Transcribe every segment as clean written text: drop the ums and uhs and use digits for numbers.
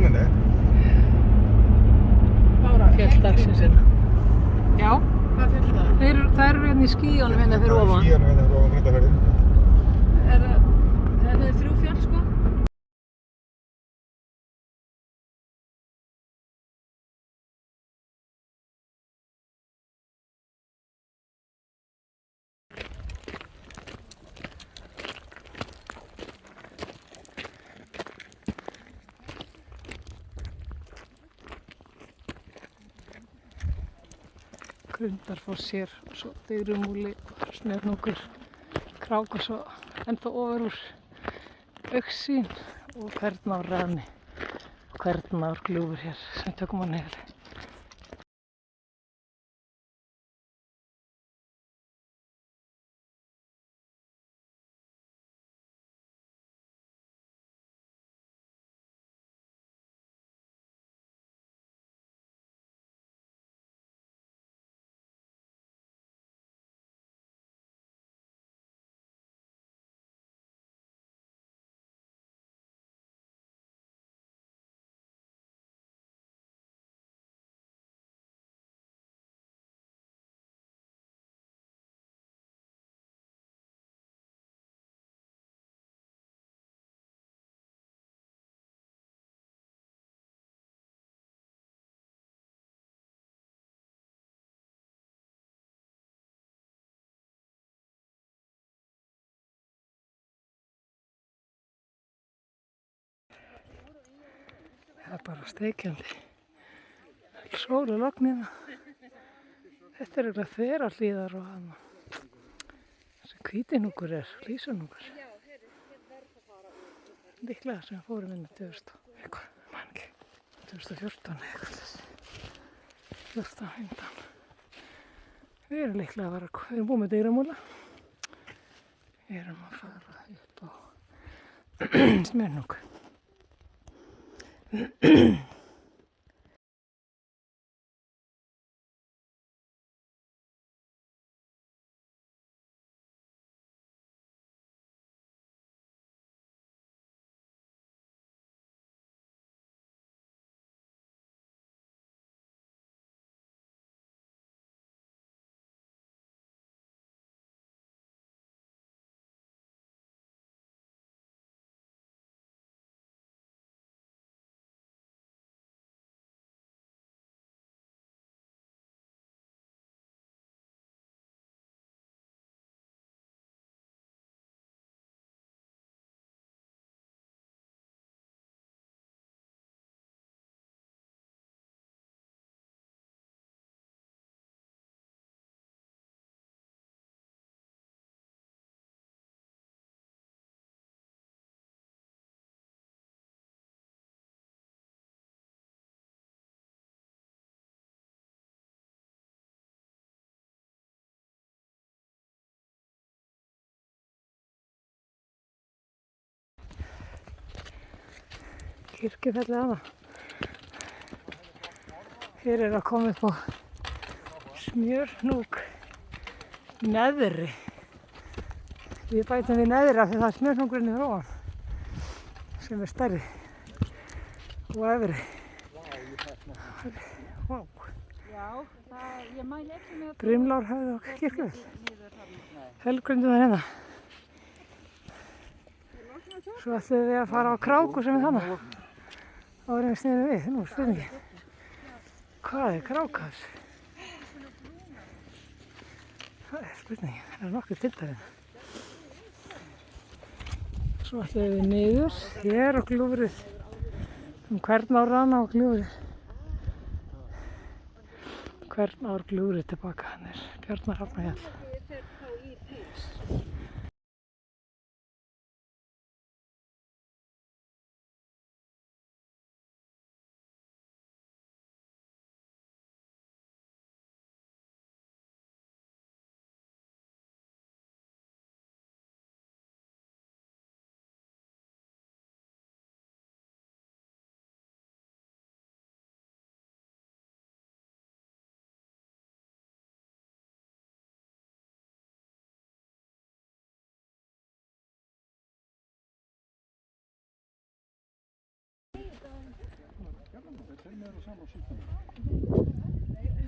spennende. Bára, Fjall dagsins hérna. Já, hvað fjall það? það eru hérna í skíunum hérna fyrir ofan. Skíðanum hérna fyrir ofan Grundarfjörðinn. Það er 3 fjall sko? Grundarfoss hér, og svo Digrumúli, Smérhnúkur, Krák og svo ennþá ofar úr Augsýn og Hvernárrani og Hvernárgljúfur hér sem tökum á niður. Það er bara steikjandi. Sól og lognið. Þetta er eiginlega Þverárhlíðar og hann. Þessi Hvítinúkur er Lýsunúkur. Líklega sem fórum inn í 2014 eitthvað. 14-15. Við erum líklega að vera, við erum búin með Digrumúla. Við erum að fara upp á Smérhnúk. Kirkjufellið hana. Hér er að koma upp á Smjörhnúk neðri. Við bætum við neðri af því það er Smjörhnúkurinn yfir ofan sem er stærri og efri. Vá. Já, ég mæli ekki með að Brimlárhöfði og Kirkjufell. Helgrundum það hérna. Svo ætlum við að fara á Kráku sem er þannig. Þá erum við sniðum við, nú spurningin. Hvað er Krákás? Það er spurningin, það er nokkuð tiltæðin. Svo ætlum við niður, hér á gljúfrið, Hvernárrana og gljúfrið. Hvernárgljúfrið tilbaka, hann er Bjarnarhafnarfjall.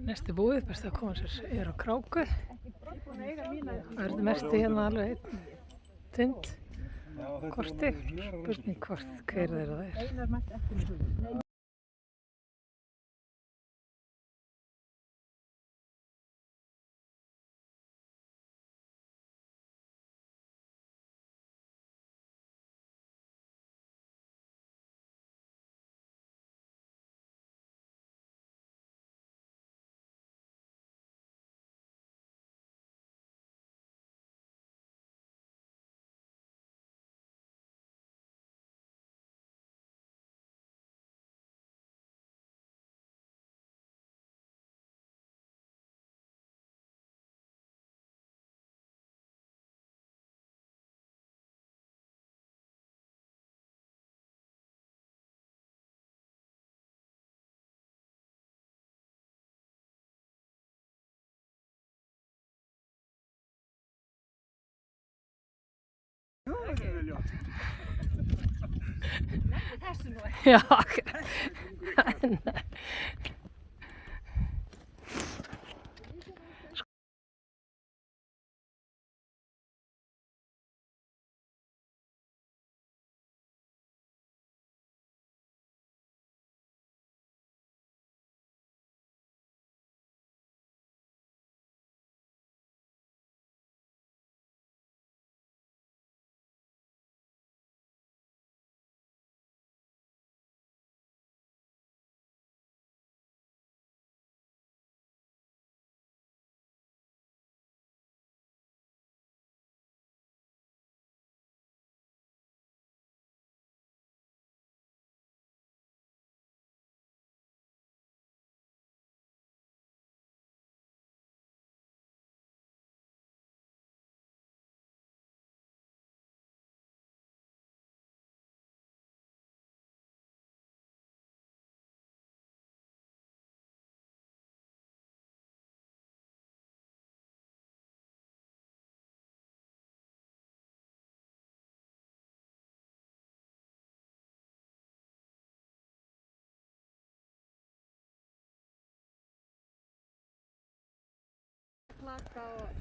Næsti búið, best að koma sér, er á Kráku. Það er mesti hérna alveg einn tind. Korti, spurning hvort hver þeirra það er. Já,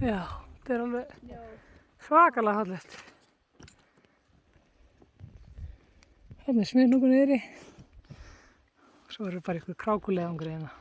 já, þetta er alveg svakalega fallegt. Hérna er Smiðhnúkur niðri. Svo eru bara ykkur krákuleiðangri hérna.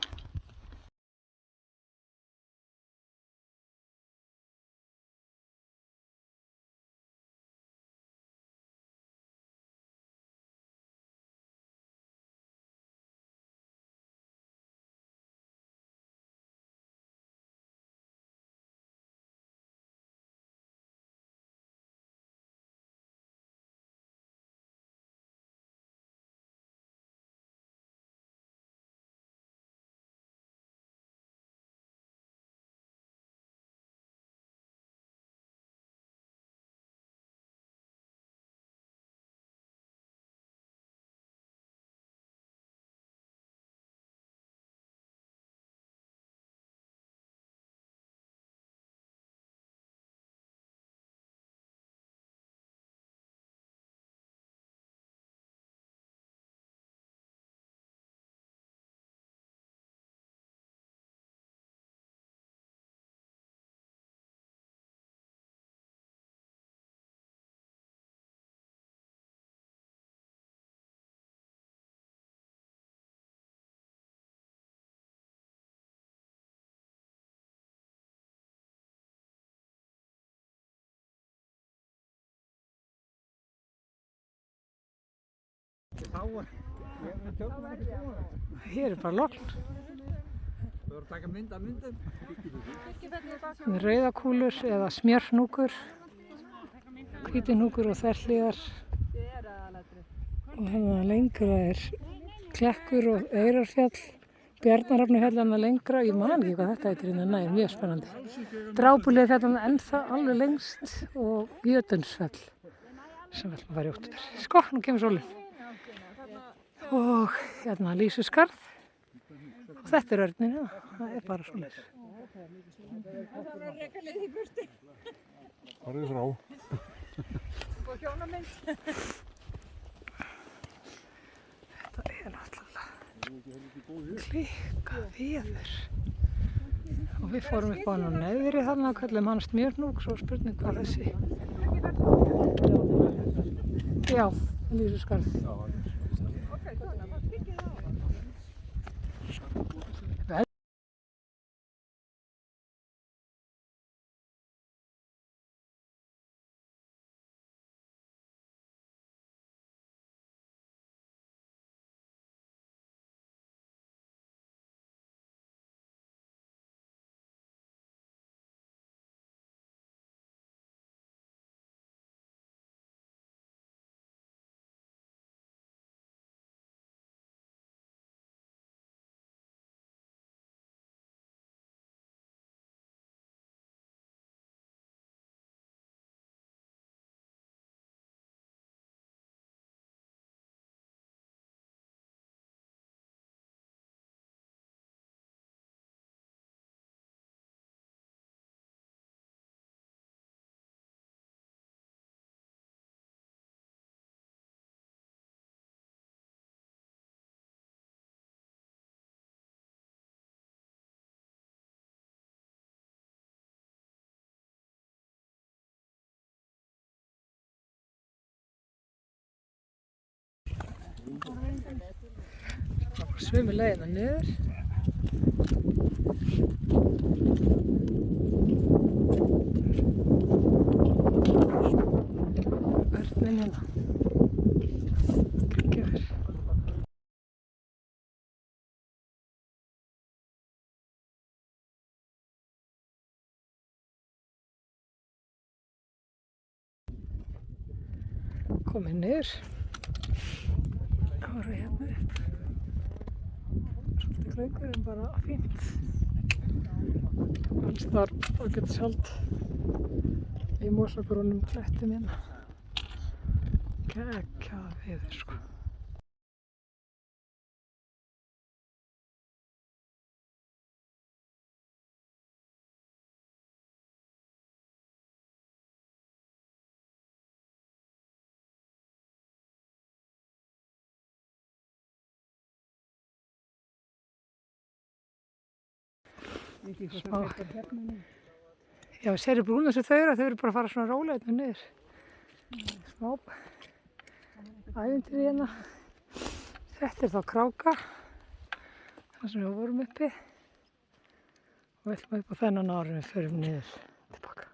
Hér er bara logn. Þú voru að taka mynd af myndum. Rauðakúlur eða smjörhnúkur, hvítihnúkur og þverhlíðar. Og hérna lengra er Klekkur og Eyrarfjall, Bjarnarhafnarfjall hérna lengra. Ég man ekki hvað þetta heitir hérna nær, mjög spennandi. Drápuleiðarfjall ennþá alveg lengst og Jötunsfjall sem við ætlum að fara í október. Sko, nú kemur sólin. Og hérna Lýsuskarð og þetta er örninn hérna, það er bara svoleiðis. Farðu frá. Þetta er náttúrulega Klika viður. Og við fórum upp á hann á neðri þarna og kallum hann Smjörnúk, svo spurning hvað þessi. Já, Lýsuskarð. Svömu leiðina niður. Örninn hérna. Geggjaður. Komið niður. Það var hérna upp. Svolítið klöngur en bara fínt. Alls þar ágætis hald í mosagrónum klettum hérna. Geggjað veður sko. Smá. Já, sér brúna sem þau eru bara að fara svona rólega niður. Smá ævintýri hérna. Þetta er þá Kráka, þar sem við vorum uppi. Og við ætlum upp á þennan ári við förum niður tilbaka.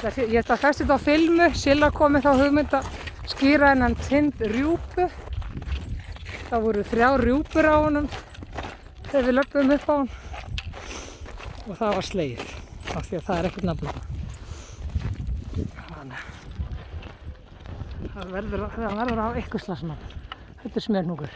Ég ætla að festa þetta á filmu. Silla kom með þá hugmynd að skýra hennan tind rjúpu. Það voru 3 rjúpur á honum þegar við löpum upp á hann. Og það var slegið, af því að það ekkert nafn. Þannig það verður á einhvers slags nafn. Þetta smjörhnúkur.